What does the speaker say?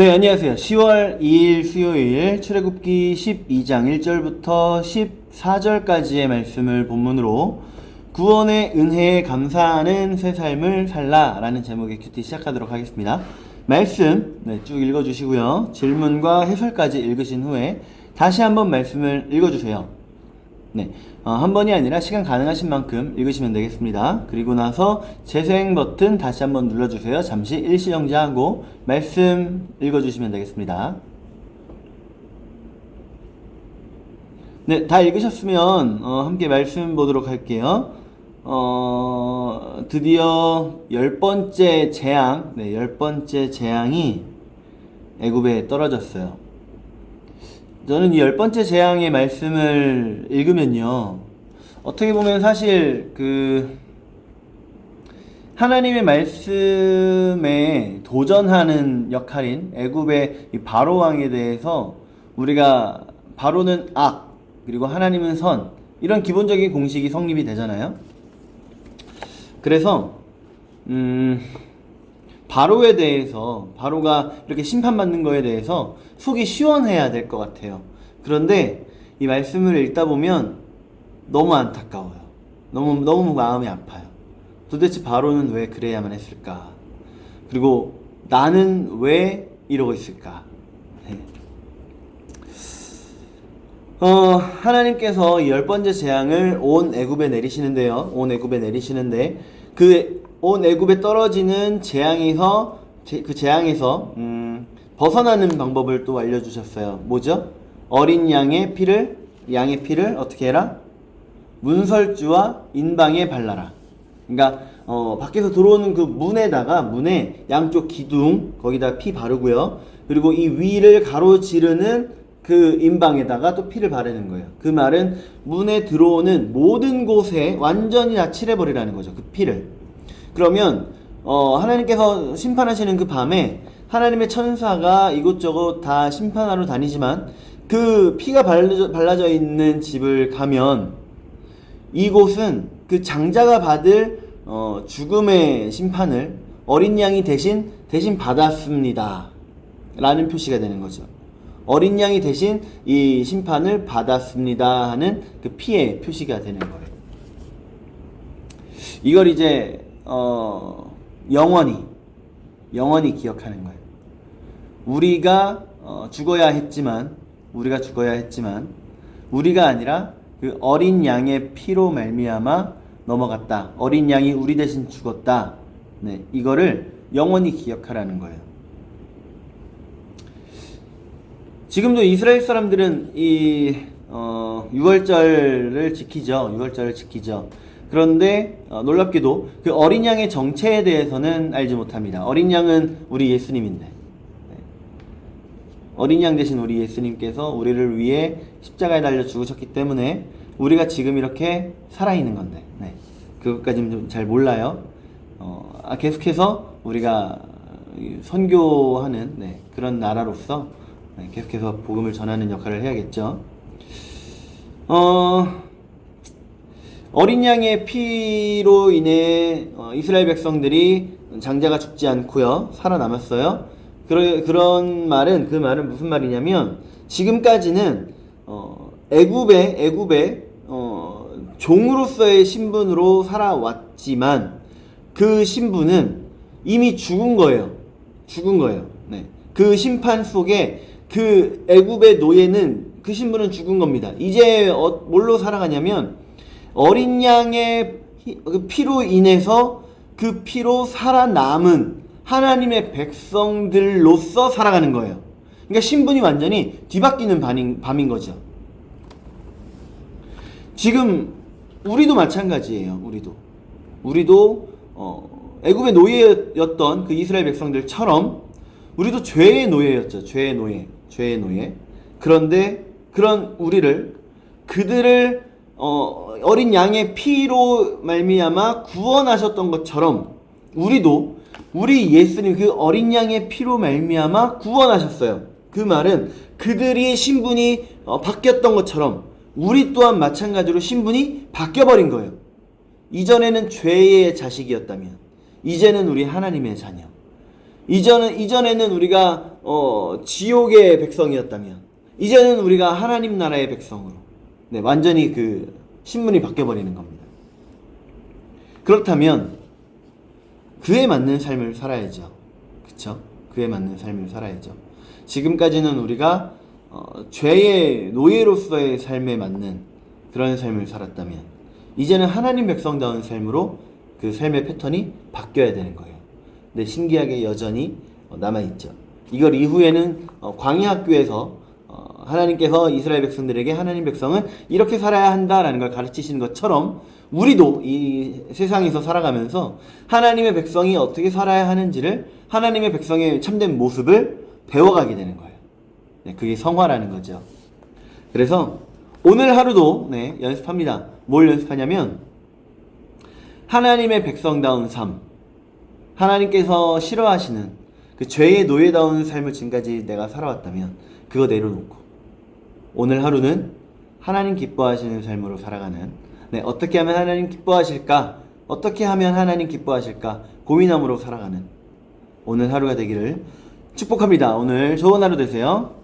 네, 안녕하세요. 10월 2일 수요일 출애굽기 12장 1절부터 14절까지의 말씀을 본문으로 구원의 은혜에 감사하는 새 삶을 살라 라는 제목의 큐티 시작하도록 하겠습니다. 말씀 쭉 읽어주시고요. 질문과 해설까지 읽으신 후에 다시 한번 말씀을 읽어주세요. 한 번이 아니라 시간 가능하신 만큼 읽으시면 되겠습니다. 그리고 나서 재생 버튼 다시 한번 눌러주세요. 잠시 일시정지하고 말씀 읽어주시면 되겠습니다. 네, 다 읽으셨으면 함께 말씀 보도록 할게요. 드디어 10번째 재앙, 10번째 재앙이 애굽에 떨어졌어요. 저는 이 10번째 재앙의 말씀을 읽으면요, 어떻게 보면 사실 하나님의 말씀에 도전하는 역할인 애굽의 이 바로 왕에 대해서 우리가 바로는 악, 그리고 하나님은 선, 이런 기본적인 공식이 성립이 되잖아요. 그래서 바로에 대해서, 바로가 이렇게 심판받는 거에 대해서 속이 시원해야 될 것 같아요. 그런데 이 말씀을 읽다 보면 너무 안타까워요. 너무 마음이 아파요. 도대체 바로는 왜 그래야만 했을까? 그리고 나는 왜 이러고 있을까? 하나님께서 이 10번째 재앙을 온 애굽에 내리시는데요. 그 온 애굽에 떨어지는 재앙에서 벗어나는 방법을 또 알려주셨어요. 뭐죠? 어린 양의 피를 어떻게 해라? 문설주와 인방에 발라라. 그러니까 밖에서 들어오는 그 문에 양쪽 기둥 거기다 피 바르고요. 그리고 이 위를 가로지르는 그 인방에다가 또 피를 바르는 거예요. 그 말은 문에 들어오는 모든 곳에 완전히 다 칠해버리라는 거죠. 그 피를. 그러면 하나님께서 심판하시는 그 밤에 하나님의 천사가 이곳저곳 다 심판하러 다니지만 그 피가 발라져 있는 집을 가면 이곳은 그 장자가 받을 죽음의 심판을 어린 양이 대신 받았습니다 라는 표시가 되는 거죠. 어린 양이 대신 이 심판을 받았습니다 하는 그 피의 표시가 되는 거예요. 이걸 이제 영원히 기억하는 거예요. 우리가 죽어야 했지만 우리가 아니라 그 어린 양의 피로 말미암아 넘어갔다. 어린 양이 우리 대신 죽었다. 이거를 영원히 기억하라는 거예요. 지금도 이스라엘 사람들은 이 6월절을 지키죠. 그런데 놀랍게도 그 어린 양의 정체에 대해서는 알지 못합니다. 어린 양은 우리 예수님인데, 어린 양 대신 우리 예수님께서 우리를 위해 십자가에 달려 죽으셨기 때문에 우리가 지금 이렇게 살아있는 건데, 그것까지는 좀 잘 몰라요. 계속해서 우리가 선교하는 그런 나라로서 계속해서 복음을 전하는 역할을 해야겠죠. 어린 양의 피로 인해 이스라엘 백성들이 장자가 죽지 않고요, 살아남았어요. 그런 말은, 그 말은 무슨 말이냐면, 지금까지는 애굽의 종으로서의 신분으로 살아왔지만 그 신분은 이미 죽은 거예요. 그 심판 속에 그 애굽의 노예는, 그 신분은 죽은 겁니다. 이제 뭘로 살아가냐면 어린 양의 피로 인해서 그 피로 살아남은 하나님의 백성들로서 살아가는 거예요. 그러니까 신분이 완전히 뒤바뀌는 밤인 거죠. 지금 우리도 마찬가지예요. 우리도 애굽의 노예였던 그 이스라엘 백성들처럼 우리도 죄의 노예였죠. 죄의 노예. 그런데 그런 그들을 어린 양의 피로 말미암아 구원하셨던 것처럼 우리도 우리 예수님 그 어린 양의 피로 말미암아 구원하셨어요. 그 말은 그들의 신분이 바뀌었던 것처럼 우리 또한 마찬가지로 신분이 바뀌어버린 거예요. 이전에는 죄의 자식이었다면 이제는 우리 하나님의 자녀. 이전에는 우리가 지옥의 백성이었다면 이제는 우리가 하나님 나라의 백성으로 네, 완전히 그 신분이 바뀌어버리는 겁니다. 그렇다면 그에 맞는 삶을 살아야죠. 그쵸? 그에 맞는 삶을 살아야죠. 지금까지는 우리가 죄의 노예로서의 삶에 맞는 그런 삶을 살았다면 이제는 하나님 백성다운 삶으로 그 삶의 패턴이 바뀌어야 되는 거예요. 근데 신기하게 여전히 남아있죠. 이걸 이후에는 광야 학교에서 하나님께서 이스라엘 백성들에게 하나님 백성은 이렇게 살아야 한다라는 걸 가르치시는 것처럼 우리도 이 세상에서 살아가면서 하나님의 백성이 어떻게 살아야 하는지를 하나님의 백성의 참된 모습을 배워가게 되는 거예요. 네, 그게 성화라는 거죠. 그래서 오늘 하루도 네, 연습합니다. 뭘 연습하냐면 하나님의 백성다운 삶, 하나님께서 싫어하시는 그 죄의 노예다운 삶을 지금까지 내가 살아왔다면 그거 내려놓고 오늘 하루는 하나님 기뻐하시는 삶으로 살아가는 네, 어떻게 하면 하나님 기뻐하실까? 어떻게 하면 하나님 기뻐하실까? 고민함으로 살아가는 오늘 하루가 되기를 축복합니다. 오늘 좋은 하루 되세요.